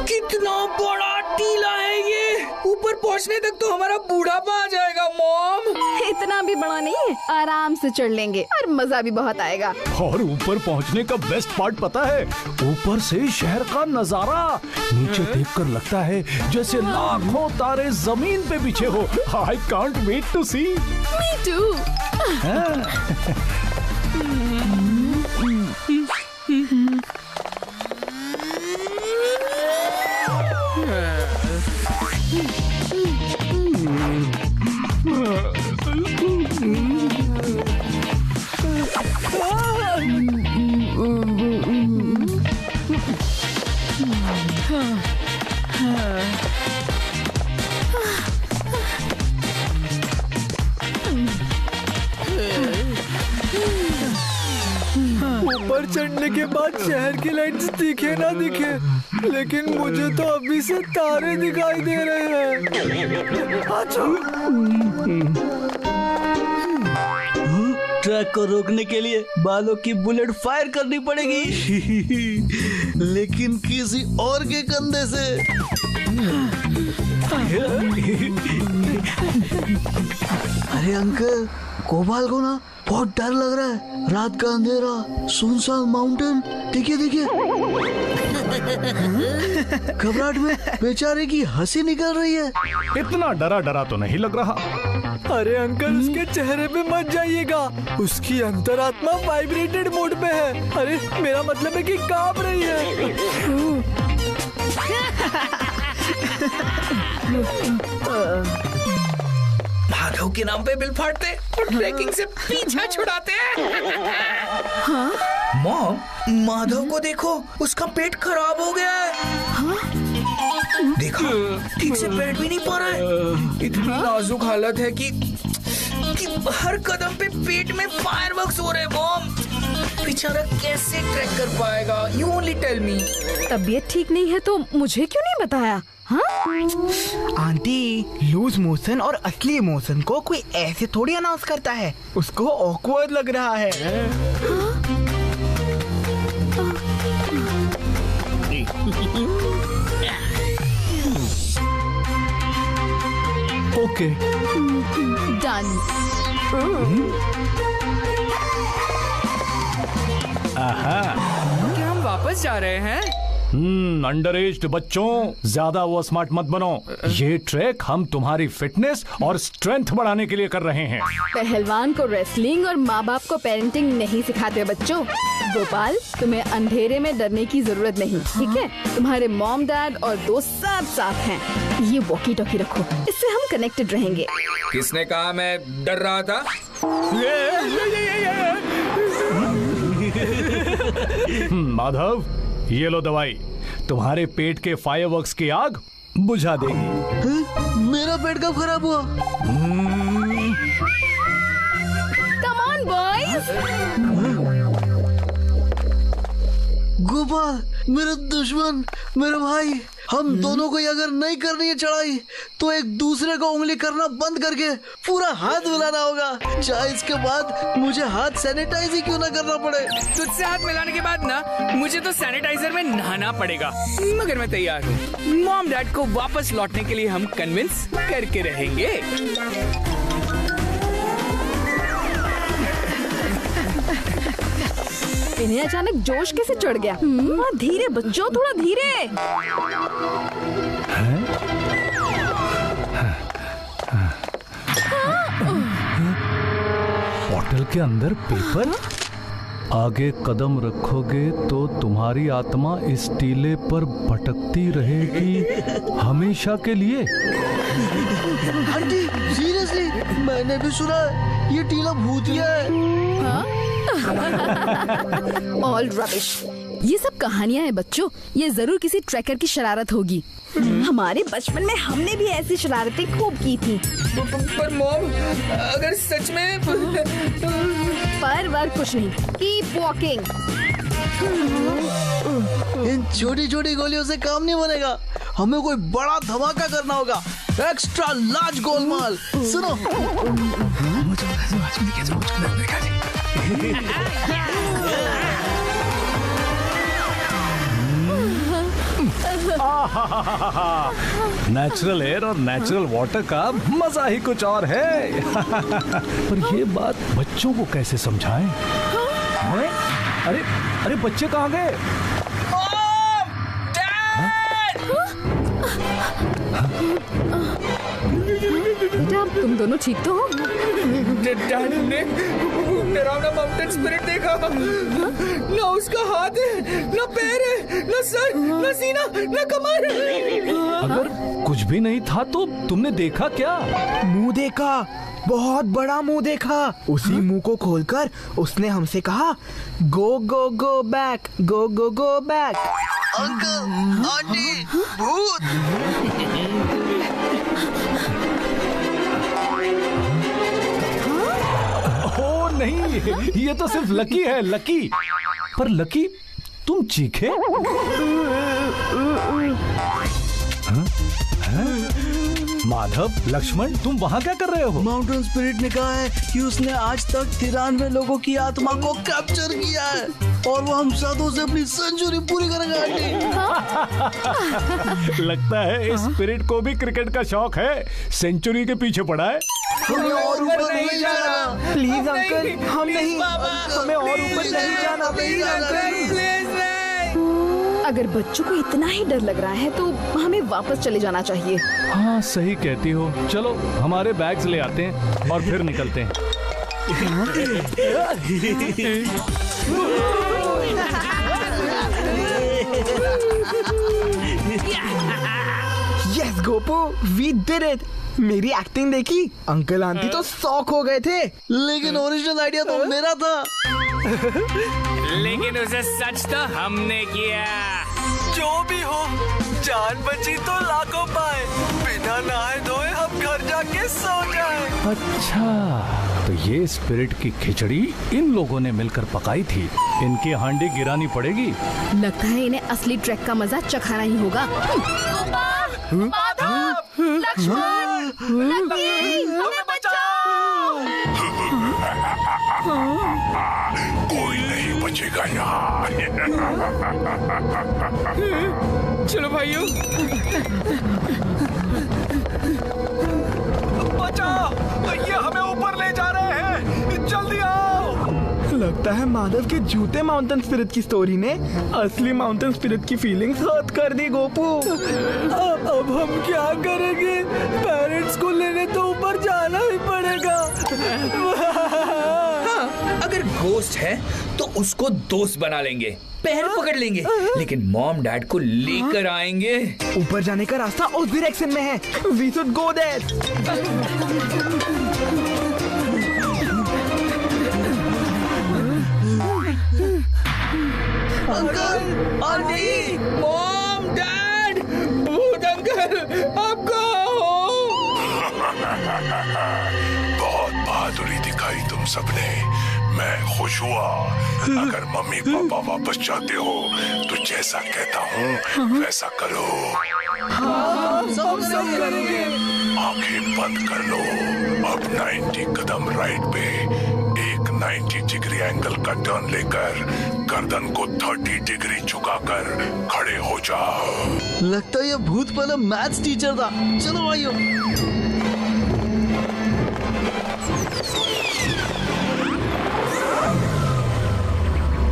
कितना बड़ा टीला है ये। ऊपर पहुंचने तक तो हमारा बूढ़ापा आ जाएगा मॉम। इतना भी बड़ा नहीं है, आराम से चढ़ लेंगे और मजा भी बहुत आएगा। और ऊपर पहुंचने का बेस्ट पार्ट पता है? ऊपर से शहर का नजारा। नीचे देखकर लगता है जैसे लाखों तारे जमीन पे बिछे हो। I can't wait to see. Me too. ऊपर चढ़ने के बाद शहर की लाइट्स दिखे ना दिखे, लेकिन मुझे तो अभी से तारे दिखाई दे रहे हैं। ट्रक को रोकने के लिए बालों की बुलेट फायर करनी पड़ेगी, लेकिन किसी और के कंधे से। अरे अंकल, कोबाल को ना बहुत डर लग रहा है। रात का अंधेरा, सुनसान माउंटेन। देखिए घबराहट में बेचारे की हंसी निकल रही है। इतना डरा डरा तो नहीं लग रहा। अरे अंकल, उसके चेहरे पे मत जाइएगा, उसकी अंतरात्मा वाइब्रेटेड मोड पे है। अरे मेरा मतलब है कि कांप रही है। माधव के नाम पे बिल फाड़ते और ट्रैकिंग से पीछा छुड़ाते हैं। हाँ? मॉम, माधव को देखो, उसका पेट खराब हो गया है। देखा, ठीक से बैठ भी नहीं पा रहा है। इतनी नाजुक हालत है कि हर कदम पे पेट में फायरवर्क्स हो रहे हैं। मॉम, बेचारा कैसे ट्रैक कर पाएगा? You only tell me. तबीयत ठीक नहीं है तो मुझे क्यों नहीं बताया? हाँ? आंटी, लूज मोशन और असली इमोशन को कोई ऐसे थोड़ी अनाउंस करता है। उसको ऑकवर्ड लग रहा है। Okay, done. क्या हम वापस जा रहे हैं? अंडर एज्ड बच्चों, ज्यादा वो स्मार्ट मत बनो। ये ट्रैक हम तुम्हारी फिटनेस और स्ट्रेंथ बढ़ाने के लिए कर रहे हैं। पहलवान को रेसलिंग और माँ बाप को पेरेंटिंग नहीं सिखाते बच्चों। गोपाल, तुम्हें अंधेरे में डरने की जरूरत नहीं, ठीक है? तुम्हारे मॉम, डैड और दोस्त सब साथ हैं। ये वॉकी टॉकी रखो, इससे हम कनेक्टेड रहेंगे। किसने कहा मैं डर रहा था? माधव, ये लो दवाई, तुम्हारे पेट के फायरवर्क्स की आग बुझा देगी। मेरा पेट कब खराब हुआ? Come on boys. गोपाल, मेरा दुश्मन, मेरा भाई, हम दोनों को अगर नहीं करनी है चढ़ाई, तो एक दूसरे को उंगली करना बंद करके पूरा हाथ मिलाना होगा। चाहे इसके बाद मुझे हाथ सैनिटाइज ही क्यों ना करना पड़े। तुझसे हाथ मिलाने के बाद ना मुझे तो सैनिटाइजर में नहाना पड़ेगा, मगर मैं तैयार हूँ। मॉम डैड को वापस लौटने के लिए हम कन्विंस करके रहेंगे। इन्हें अचानक जोश कैसे चढ़ गया? धीरे बच्चों, थोड़ा धीरे। बॉटल के अंदर पेपर। आगे कदम रखोगे तो तुम्हारी आत्मा इस टीले पर भटकती रहेगी हमेशा के लिए। आंटी, सीरियसली, मैंने भी सुना है ये टीला भूतिया है। ऑल रबिश, ये सब कहानियां हैं बच्चों। ये जरूर किसी ट्रैकर की शरारत होगी। हमारे बचपन में हमने भी ऐसी शरारतें खूब की थी। पर मॉम, अगर सच में पर वर्क कुछ नहीं। Keep walking. इन छोटी छोटी गोलियों से काम नहीं बनेगा, हमें कोई बड़ा धमाका करना होगा। Extra large Golmaal. सुनो, नेचुरल एयर और नेचुरल वाटर का मजा ही कुछ और है। पर ये बात बच्चों को कैसे समझाएं? हैं? अरे अरे बच्चे कहाँ गए? बेटा तुम दोनों ठीक तो हो? डैड ने डरावना माउंटेन स्पिरिट देखा। ना उसका हाथ है, ना पैर है, ना सर, ना सीना, ना कमर। अगर कुछ भी नहीं था तो तुमने देखा क्या? मुंह देखा, बहुत बड़ा मुंह देखा। उसी मुंह को खोलकर उसने हमसे कहा, गो गो गो बैक, गो गो गो बैक। अंकल, आंटी, भूत। ओ नहीं, ये तो सिर्फ लकी है, लकी। पर लकी तुम चीखे? माधव, लक्ष्मण, तुम वहाँ क्या कर रहे हो? माउंटेन स्पिरिट ने कहा है कि उसने आज तक 93 लोगों की आत्मा को कैप्चर किया है और वो हम सातों से अपनी सेंचुरी पूरी करेगा आंटी। लगता है इस स्पिरिट को भी क्रिकेट का शौक है, सेंचुरी के पीछे पड़ा है। हमें और ऊपर नहीं जाना। प्लीज अंकल, हम नहीं, हमें और ऊपर नहीं जाना। Please uncle. अगर बच्चों को इतना ही डर लग रहा है तो हमें वापस चले जाना चाहिए। हाँ सही कहती हो। चलो हमारे बैग्स ले आते हैं और फिर निकलते हैं। Yes Gopu, we did it. मेरी एक्टिंग देखी? अंकल आंटी तो शॉक हो गए थे। लेकिन ओरिजिनल आइडिया तो मेरा था। लेकिन उसे सच तो हमने किया। जो भी हो, जान बची तो लाखों पाए। बिना नहाए धोए हम घर जाके सो जाए। अच्छा, तो ये स्पिरिट की खिचड़ी इन लोगों ने मिलकर पकाई थी। इनकी हांडी गिरानी पड़ेगी। लगता है इन्हें असली ट्रैक का मजा चखाना ही होगा। माधव, लक्ष्मण, लकी, हमें बचाओ। कोई नहीं बचेगा यहाँ। चलो भाइयों, बचाओ, ये हमें ऊपर ले जा रहे हैं, जल्दी आओ। लगता है माधव के झूठे माउंटेन स्पिरिट की स्टोरी ने असली माउंटेन स्पिरिट की फीलिंग्स हर्ट कर दी गोपू। अब हम क्या करेंगे? पेरेंट्स को लेने तो ऊपर जाना ही पड़ेगा। हाँ, अगर घोस्ट है तो उसको दोस्त बना लेंगे, पैर पकड़ लेंगे, लेकिन मॉम डैड को लेकर आएंगे। ऊपर जाने का रास्ता उस डायरेक्शन में है। We should go there. Uncle, aunty, mom dad, भूत अंकल, आप कहाँ हो? बहुत बहादुरी दिखाई तुम सबने। मैं खुश हुआ। अगर मम्मी पापा वापस जाते हो तो जैसा कहता हूँ वैसा करो। सब करेंगे। आंखें बंद कर लो। अब 90 कदम राइट पे एक 90 डिग्री एंगल का टर्न लेकर गर्दन को 30 डिग्री झुकाकर खड़े हो जाओ। लगता है ये भूत पहले मैथ्स टीचर था। चलो भाइयों।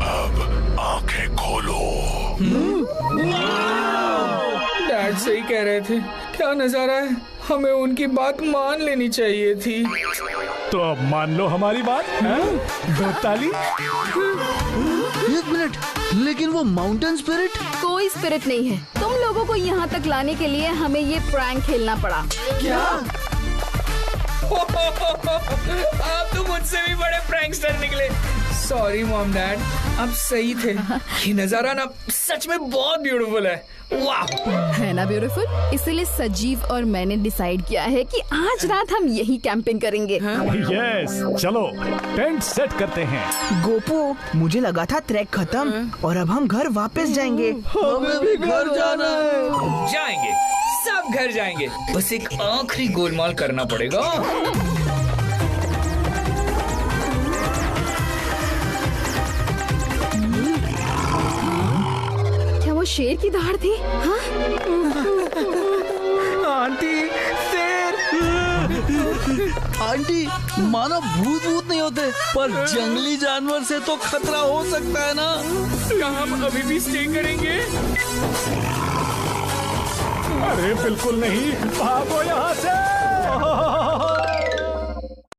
अब आंखें खोलो। डैड सही कह रहे थे। क्या नजारा है, हमें उनकी बात मान लेनी चाहिए थी। तो अब मान लो हमारी बात। दो ताली। एक मिनट, लेकिन वो माउंटेन स्पिरिट? कोई स्पिरिट नहीं है। तुम लोगों को यहाँ तक लाने के लिए हमें ये प्रैंक खेलना पड़ा। क्या? आप तो मुझसे भी बड़े प्रैंकस्टर निकले। सॉरी मॉम डैड, आप सही थे। ये नजारा ना सच में बहुत ब्यूटीफुल है। वाह, है ना ब्यूटीफुल? इसीलिए सजीव और मैंने डिसाइड किया है कि आज रात हम यही कैंपिंग करेंगे। यस, चलो टेंट सेट करते हैं। गोपू, मुझे लगा था ट्रैक खत्म और अब हम घर वापस जाएंगे। हमें भी घर जाना है। जाएंगे, सब घर जाएंगे। बस एक आखिरी गोलमाल करना पड़ेगा। शेर की दहाड़ थी। हाँ? आंटी शेर। आंटी मानो भूत नहीं होते, पर जंगली जानवर से तो खतरा हो सकता है ना। क्या हम अभी भी स्टे करेंगे? अरे बिल्कुल नहीं, भागो यहाँ से।